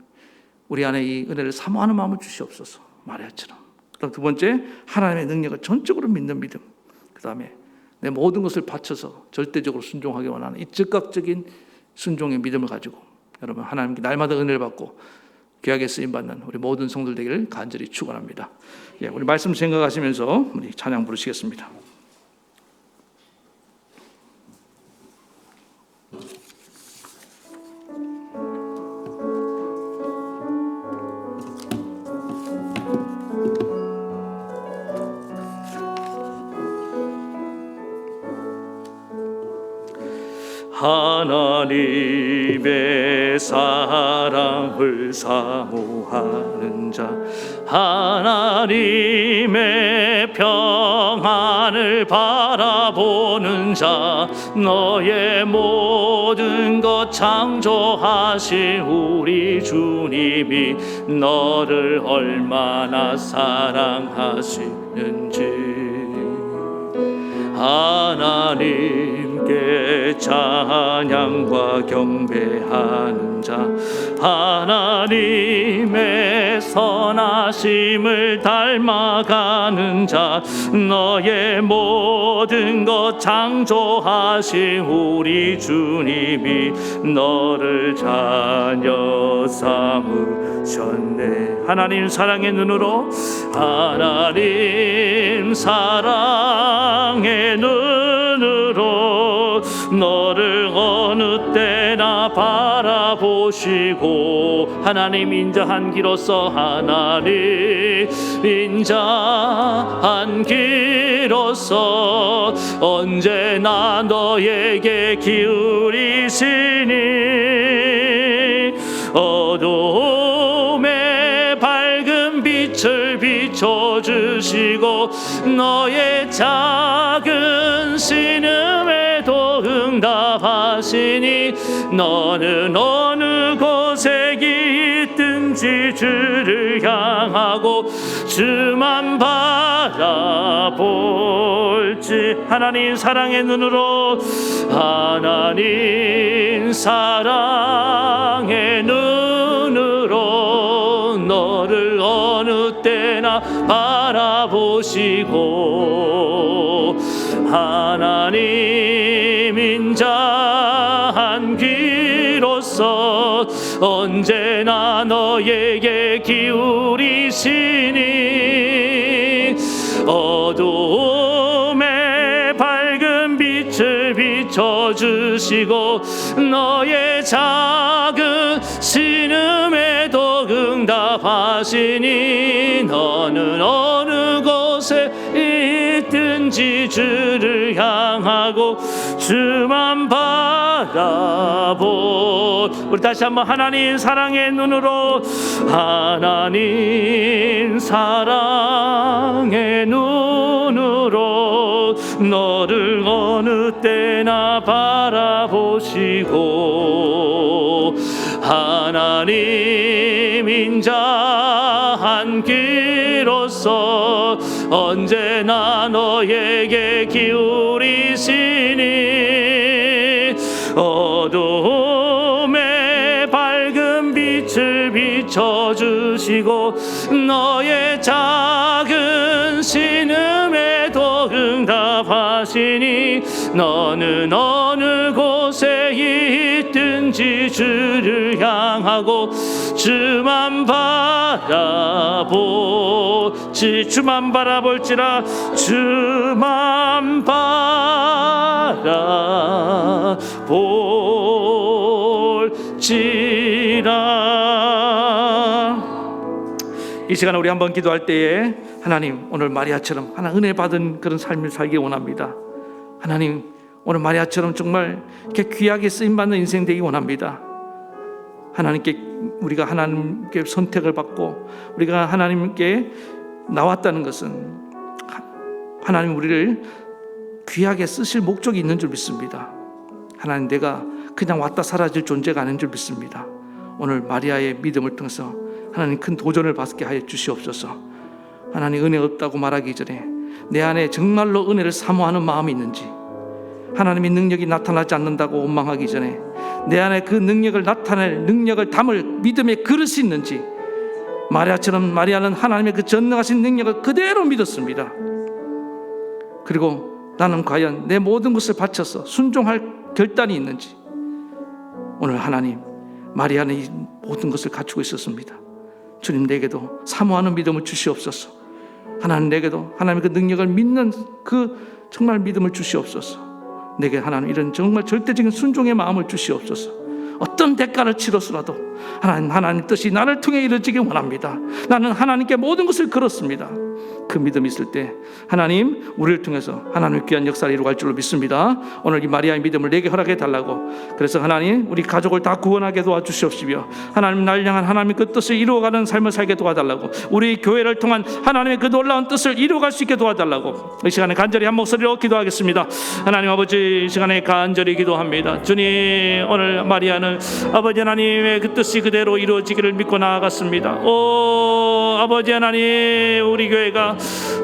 우리 안에 이 은혜를 사모하는 마음을 주시옵소서. 마리아처럼. 그다음 두 번째 하나님의 능력을 전적으로 믿는 믿음. 그 다음에 내 모든 것을 바쳐서 절대적으로 순종하기 원하는 이 즉각적인 순종의 믿음을 가지고 여러분 하나님께 날마다 은혜를 받고 귀하게 쓰임받는 우리 모든 성도들 되기를 간절히 축원합니다. 우리 말씀 생각하시면서 우리 찬양 부르시겠습니다. 하나님의 사랑을 사모하는 자, 하나님의 평안을 바라보는 자, 너의 모든 것 창조하신 우리 주님이 너를 얼마나 사랑하시는지 하나님께 찬양과 경배하는 자, 하나님의 선하심을 닮아가는 자, 너의 모든 것 창조하신 우리 주님이 너를 자녀 삼으셨네. 하나님 사랑의 눈으로, 하나님 사랑의 눈으로 너를 어느 때나 바라보시고, 하나님 인자한 기로서, 하나님 인자한 기로서 언제나 너에게 기울이시니 어둠의 밝은 빛을 비춰주시고 너의 작은 신음에도 응답하시니 너는 어느 곳에 있든지 주를 향하고 주만 바라볼지. 하나님 사랑의 눈으로, 하나님 사랑의 눈으로 너를 어느 때나 바라보시고, 하나님 인자한 귀로서 언제나 너에게 기울이시니 어둠의 밝은 빛을 비춰주시고 너의 작은 신음에도 응답하시니 너는 어느 곳에 있든지 주를 향하고 주만 바라보. 우리 다시 한번 하나님 사랑의 눈으로, 하나님 사랑의 눈으로 너를 어느 때나 바라보시고, 하나님 인자한 귀로 주옵소서. 언제나 너에게 기울이시니 어둠에 밝은 빛을 비춰주시고 너의 작은 신음에도 응답하시니 너는 어느 곳에 있든지 주를 향하고 주만 바라볼지라 주만 바라볼지라. 이 시간에 우리 한번 기도할 때에 하나님, 오늘 마리아처럼 하나 은혜 받은 그런 삶을 살기 원합니다. 하나님, 오늘 마리아처럼 정말 이렇게 귀하게 쓰임받는 인생 되기 원합니다. 하나님께 우리가 하나님께 선택을 받고 우리가 하나님께 나왔다는 것은 하나님 우리를 귀하게 쓰실 목적이 있는 줄 믿습니다. 하나님, 내가 그냥 왔다 사라질 존재가 아닌 줄 믿습니다. 오늘 마리아의 믿음을 통해서 하나님 큰 도전을 받게 하여 주시옵소서. 하나님, 은혜 없다고 말하기 전에 내 안에 정말로 은혜를 사모하는 마음이 있는지, 하나님의 능력이 나타나지 않는다고 원망하기 전에 내 안에 그 능력을 나타낼 능력을 담을 믿음의 그릇이 있는지, 마리아처럼 마리아는 하나님의 그 전능하신 능력을 그대로 믿었습니다. 그리고 나는 과연 내 모든 것을 바쳐서 순종할 결단이 있는지, 오늘 하나님, 마리아는 이 모든 것을 갖추고 있었습니다. 주님, 내게도 사모하는 믿음을 주시옵소서. 하나님, 내게도 하나님의 그 능력을 믿는 그 정말 믿음을 주시옵소서. 내게 하나님 이런 정말 절대적인 순종의 마음을 주시옵소서. 어떤 대가를 치러서라도 하나님 뜻이 나를 통해 이루어지기 원합니다. 나는 하나님께 모든 것을 걸었습니다. 그 믿음이 있을 때 하나님 우리를 통해서 하나님의 귀한 역사를 이루어갈 줄로 믿습니다. 오늘 이 마리아의 믿음을 내게 허락해 달라고, 그래서 하나님 우리 가족을 다 구원하게 도와주시옵시며 하나님 날 향한 하나님의 그 뜻을 이루어가는 삶을 살게 도와달라고, 우리 교회를 통한 하나님의 그 놀라운 뜻을 이루어갈 수 있게 도와달라고 이 시간에 간절히 한 목소리로 기도하겠습니다. 하나님 아버지, 이 시간에 간절히 기도합니다. 주님, 오늘 마리아는 아버지 하나님의 그 뜻이 그대로 이루어지기를 믿고 나아갔습니다. 오 아버지 하나님, 우리 교회가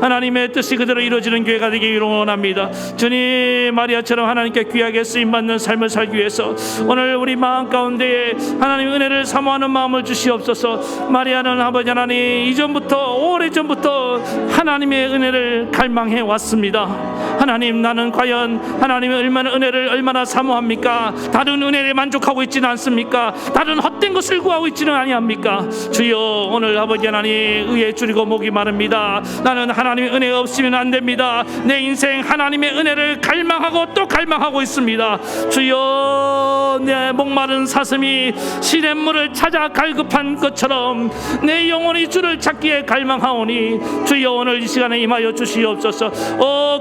하나님의 뜻이 그대로 이루어지는 교회가 되기를 원합니다. 주님, 마리아처럼 하나님께 귀하게 쓰임받는 삶을 살기 위해서 오늘 우리 마음 가운데에 하나님의 은혜를 사모하는 마음을 주시옵소서. 마리아는 아버지 하나님 이전부터, 오래전부터 하나님의 은혜를 갈망해 왔습니다. 하나님, 나는 과연 하나님의 은혜를 얼마나 사모합니까? 다른 은혜에 만족하고 있지는 않습니까? 다른 헛된 것을 구하고 있지는 아니합니까? 주여, 오늘 아버지 하나님 의에 줄이고 목이 마릅니다. 나는 하나님의 은혜가 없으면 안 됩니다. 내 인생 하나님의 은혜를 갈망하고 또 갈망하고 있습니다. 주여, 내 목마른 사슴이 시냇물을 찾아 갈급한 것처럼 내 영혼이 주를 찾기에 갈망하오니 주여, 오늘 이 시간에 임하여 주시옵소서.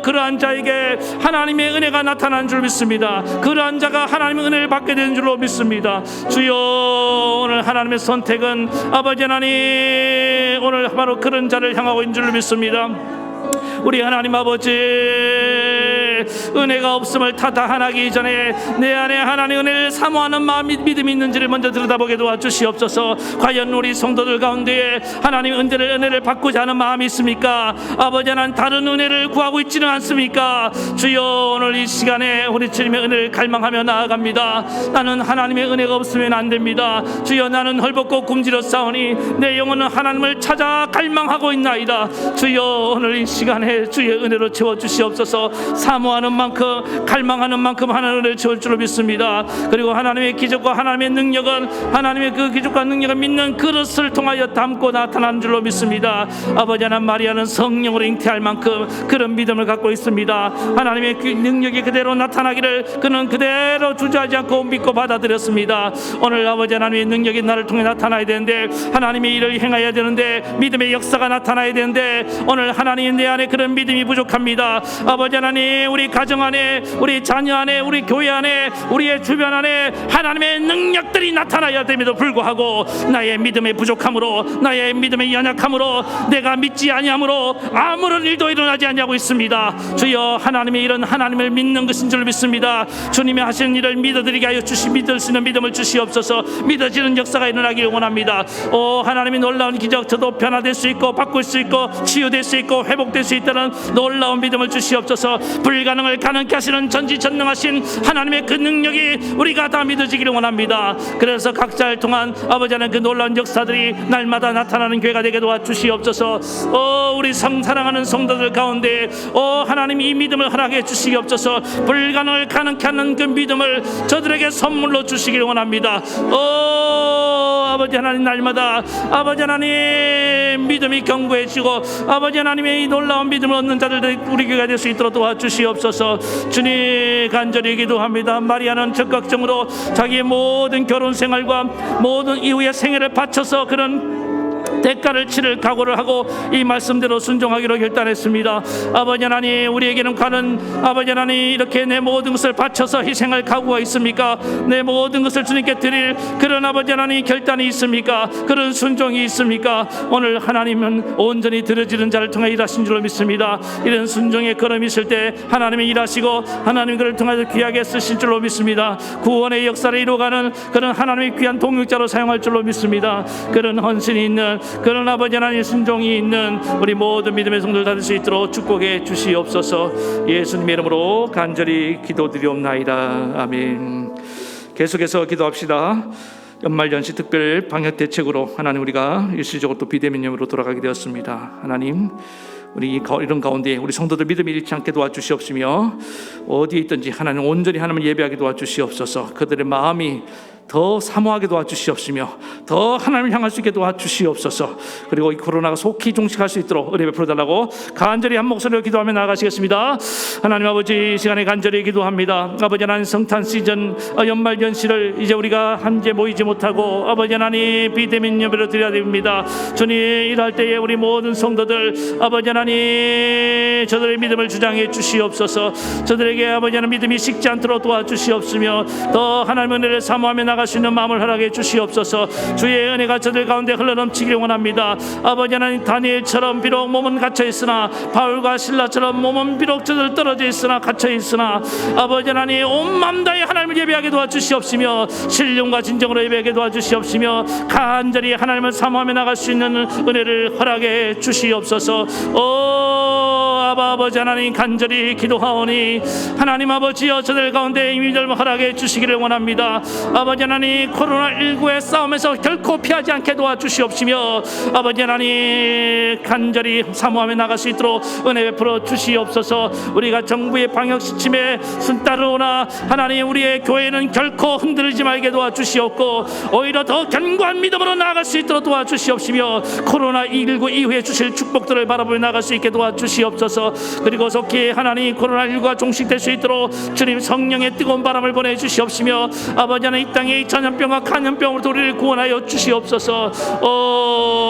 그러한 자에게 하나님의 은혜가 나타난 줄 믿습니다. 그러한 자가 하나님의 은혜를 받게 되는 줄로 믿습니다. 주여, 오늘 하나님의 선택은 아버지 하나님 오늘 바로 그런 자를 향하고 있는 줄로 믿습니다. 우리 하나님 아버지, 은혜가 없음을 타당하기 전에 내 안에 하나님의 은혜를 사모하는 마음이 믿음이 있는지를 먼저 들여다보게 도와주시옵소서. 과연 우리 성도들 가운데에 하나님의 은혜를 받고자 하는 마음이 있습니까? 아버지, 하나님 다른 은혜를 구하고 있지는 않습니까? 주여, 오늘 이 시간에 우리 주님의 은혜를 갈망하며 나아갑니다. 나는 하나님의 은혜가 없으면 안 됩니다. 주여, 나는 헐벗고 굶주려 싸우니 내 영혼은 하나님을 찾아 갈망하고 있나이다. 주여, 오늘 이 시간에 주의 은혜로 채워주시옵소서. 사모하는 만큼, 갈망하는 만큼 하나님의 은혜를 채울 줄로 믿습니다. 그리고 하나님의 기적과 하나님의 능력은, 하나님의 그 기적과 능력을 믿는 그릇을 통하여 담고 나타나는 줄로 믿습니다. 아버지 하나님, 마리아는 성령으로 잉태할 만큼 그런 믿음을 갖고 있습니다. 하나님의 능력이 그대로 나타나기를 그는 그대로 주저하지 않고 믿고 받아들였습니다. 오늘 아버지 하나님의 능력이 나를 통해 나타나야 되는데, 하나님의 일을 행해야 되는데, 믿음의 역사가 나타나야 되는데, 오늘 하나님 내 안에 그런 믿음이 부족합니다. 아버지 하나님, 우리 우리 가정 안에, 우리 자녀 안에, 우리 교회 안에, 우리의 주변 안에 하나님의 능력들이 나타나야 됨에도 불구하고 나의 믿음의 부족함으로, 나의 믿음의 연약함으로, 내가 믿지 아니함으로 아무런 일도 일어나지 아니하고 있습니다. 주여, 하나님의 일은 하나님을 믿는 것인 줄 믿습니다. 주님이 하시는 일을 믿어드리게 하여 믿을 수 있는 믿음을 주시옵소서. 믿어지는 역사가 일어나기를 원합니다. 오 하나님이 놀라운 기적, 저도 변화될 수 있고 바꿀 수 있고 치유될 수 있고 회복될 수 있다는 놀라운 믿음을 주시옵소서. 불가능을 가능케 하시는 전지전능하신 하나님의 그 능력이 우리가 다 믿어지기를 원합니다. 그래서 각자를 통한 아버지 하나님 그 놀라운 역사들이 날마다 나타나는 교회가 되게 도와주시옵소서. 우리 사랑하는 성도들 가운데 하나님 이 믿음을 허락해 주시옵소서. 불가능을 가능케 하는 그 믿음을 저들에게 선물로 주시기를 원합니다. 아버지 하나님, 날마다 아버지 하나님 믿음이 견고해지고 아버지 하나님의 이 놀라운 믿음을 얻는 자들 우리 교회가 될 수 있도록 도와주시옵소서. 주님, 간절히 기도합니다. 마리아는 적극적으로 자기의 모든 결혼 생활과 모든 이후의 생애를 바쳐서 그런 대가를 치를 각오를 하고 이 말씀대로 순종하기로 결단했습니다. 아버지 하나님, 우리에게는 가는 아버지 하나님 이렇게 내 모든 것을 바쳐서 희생할 각오가 있습니까? 내 모든 것을 주님께 드릴 그런 아버지 하나님 결단이 있습니까? 그런 순종이 있습니까? 오늘 하나님은 온전히 들어지는 자를 통해 일하신 줄로 믿습니다. 이런 순종의 걸음이 있을 때 하나님이 일하시고 하나님 그를 통해서 귀하게 쓰신 줄로 믿습니다. 구원의 역사를 이루어가는 그런 하나님의 귀한 동역자로 사용할 줄로 믿습니다. 그런 헌신이 있는, 그런 아버지 하나님 순종이 있는 우리 모든 믿음의 성도들 다 될 수 있도록 축복해 주시옵소서. 예수님의 이름으로 간절히 기도드리옵나이다. 아멘. 계속해서 기도합시다. 연말연시 특별 방역 대책으로 하나님 우리가 일시적으로 또 비대면으로 돌아가게 되었습니다. 하나님, 우리 이런 가운데 우리 성도들 믿음이 잃지 않게 도와주시옵시며 어디에 있든지 하나님 온전히 하나님을 예배하게 도와주시옵소서. 그들의 마음이 더 사모하게 도와주시옵시며 더 하나님을 향할 수 있게 도와주시옵소서. 그리고 이 코로나가 속히 종식할 수 있도록 은혜 베풀어달라고 간절히 한 목소리로 기도하며 나아가시겠습니다. 하나님 아버지, 이 시간에 간절히 기도합니다. 아버지 하나님, 성탄 시즌 연말연시를 이제 우리가 한제 모이지 못하고 아버지 하나님 비대면 예배로 드려야 됩니다. 주님, 일할 때에 우리 모든 성도들 아버지 하나님 저들의 믿음을 주장해 주시옵소서. 저들에게 아버지 하나님 믿음이 식지 않도록 도와주시옵시며 더 하나님의 은혜를 사모하며 나갈 수 있는 마음을 허락해 주시옵소서. 주의 은혜가 저들 가운데 흘러넘치기를 원합니다. 아버지 하나님, 다니엘처럼 비록 몸은 갇혀 있으나, 바울과 실라처럼 몸은 비록 저들 떨어져 있으나 갇혀 있으나 아버지 하나님 온 마음 다해 하나님을 예배하게 도와주시옵시며 신령과 진정으로 예배하게 도와주시옵시며 간절히 하나님을 사모하며 나갈 수 있는 은혜를 허락해 주시옵소서. 아버지 하나님, 간절히 기도하오니 하나님 아버지여, 저들 가운데 이 믿음을 허락해 주시기를 원합니다. 아버지 하나님, 코로나19의 싸움에서 결코 피하지 않게 도와주시옵시며 아버지 하나님 간절히 사모하며 나갈 수 있도록 은혜 베풀어 주시옵소서. 우리가 정부의 방역 지침에 순따르오나 하나님 우리의 교회는 결코 흔들리지 말게 도와주시옵고 오히려 더 견고한 믿음으로 나아갈 수 있도록 도와주시옵시며 코로나19 이후에 주실 축복들을 바라보며 나갈 수 있게 도와주시옵소서. 그리고 속히 하나님 코로나19가 종식될 수 있도록 주님 성령의 뜨거운 바람을 보내주시옵시며 아버지 하나님 이 땅의 전염병과 간염병으로 우리를 구원하여 주시옵소서.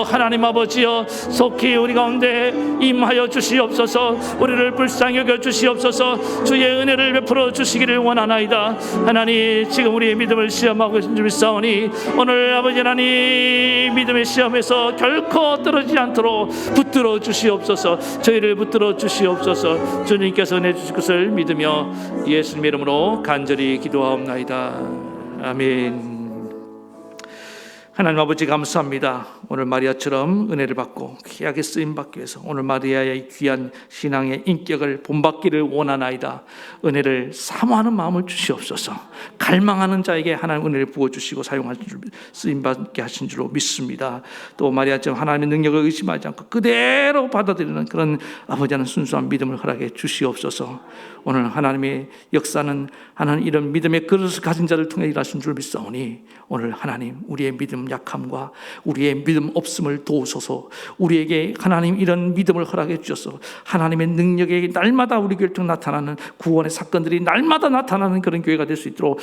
하나님 아버지여, 속히 우리 가운데 임하여 주시옵소서. 우리를 불쌍히 여겨 주시옵소서. 주의 은혜를 베풀어 주시기를 원하나이다. 하나님, 지금 우리의 믿음을 시험하고 계신 줄 믿사오니 오늘 아버지 하나님 믿음의 시험에서 결코 떨어지지 않도록 붙들어 주시옵소서. 저희를 붙들어 주시옵소서. 주님께서 은혜 주실 것을 믿으며 예수님의 이름으로 간절히 기도하옵나이다. 아멘. 하나님 아버지, 감사합니다. 오늘 마리아처럼 은혜를 받고 귀하게 쓰임받기 위해서 오늘 마리아의 귀한 신앙의 인격을 본받기를 원하나이다. 은혜를 사모하는 마음을 주시옵소서. 갈망하는 자에게 하나님 은혜를 부어주시고 사용하신 줄, 쓰임받게 하신 줄로 믿습니다. 또 마리아처럼 하나님의 능력을 의심하지 않고 그대로 받아들이는 그런 아버지 하나님 순수한 믿음을 허락해 주시옵소서. 오늘 하나님의 역사는 하나님 이런 믿음의 그릇을 가진 자를 통해 일하신 줄 믿사오니 오늘 하나님 우리의 믿음 약함과 우리의 믿음 없음을 도우소서. 우리에게 하나님 이런 믿음을 허락해 주셔서 하나님의 능력이 날마다 우리 교회 중 나타나는 구원의 사건들이 날마다 나타나는 그런 교회가 될 수 있도록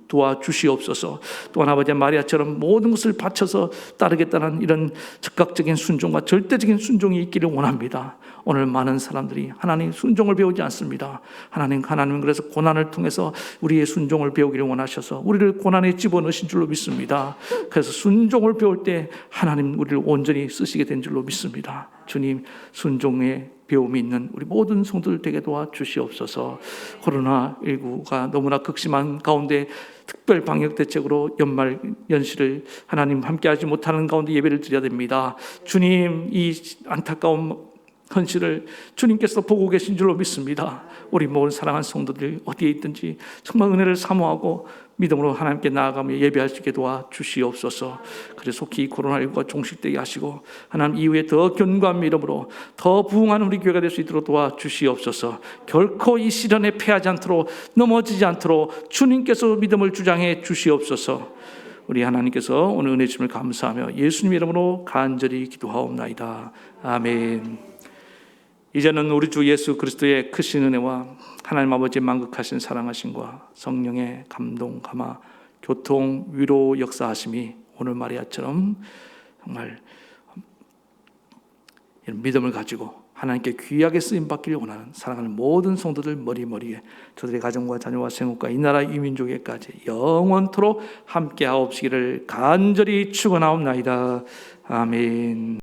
도와주시옵소서. 또한 아버지 마리아처럼 모든 것을 바쳐서 따르겠다는 이런 즉각적인 순종과 절대적인 순종이 있기를 원합니다. 오늘 많은 사람들이 하나님 순종을 배우지 않습니다. 하나님은 그래서 고난을 통해서 우리의 순종을 배우기를 원하셔서 우리를 고난에 집어넣으신 줄로 믿습니다. 그래서 순종을 배울 때 하나님 우리를 온전히 쓰시게 된 줄로 믿습니다. 주님, 순종의 배움이 있는 우리 모든 성도들 되게 도와주시옵소서. 코로나19가 너무나 극심한 가운데 특별 방역 대책으로 연말 연시를 하나님 함께하지 못하는 가운데 예배를 드려야 됩니다. 주님, 이 안타까운 현실을 주님께서 보고 계신 줄로 믿습니다. 우리 모든 사랑하는 성도들 어디에 있든지 정말 은혜를 사모하고 믿음으로 하나님께 나아가며 예배할 수 있게 도와주시옵소서. 그래서 속히 코로나19가 종식되게 하시고 하나님 이후에 더 견고한 믿음으로 더 부흥한 우리 교회가 될 수 있도록 도와주시옵소서. 결코 이 시련에 패하지 않도록 넘어지지 않도록 주님께서 믿음을 주장해 주시옵소서. 우리 하나님께서 오늘 은혜 주심을 감사하며 예수님 이름으로 간절히 기도하옵나이다. 아멘. 이제는 우리 주 예수 그리스도의 크신 은혜와 하나님 아버지의 만극하신 사랑하심과 성령의 감동, 감화, 교통, 위로 역사하심이 오늘 마리아처럼 정말 이런 믿음을 가지고 하나님께 귀하게 쓰임받기를 원하는 사랑하는 모든 성도들 머리머리에 저들의 가정과 자녀와 생업과 이 나라 이 민족에까지 영원토록 함께하옵시기를 간절히 축원하옵나이다. 아멘.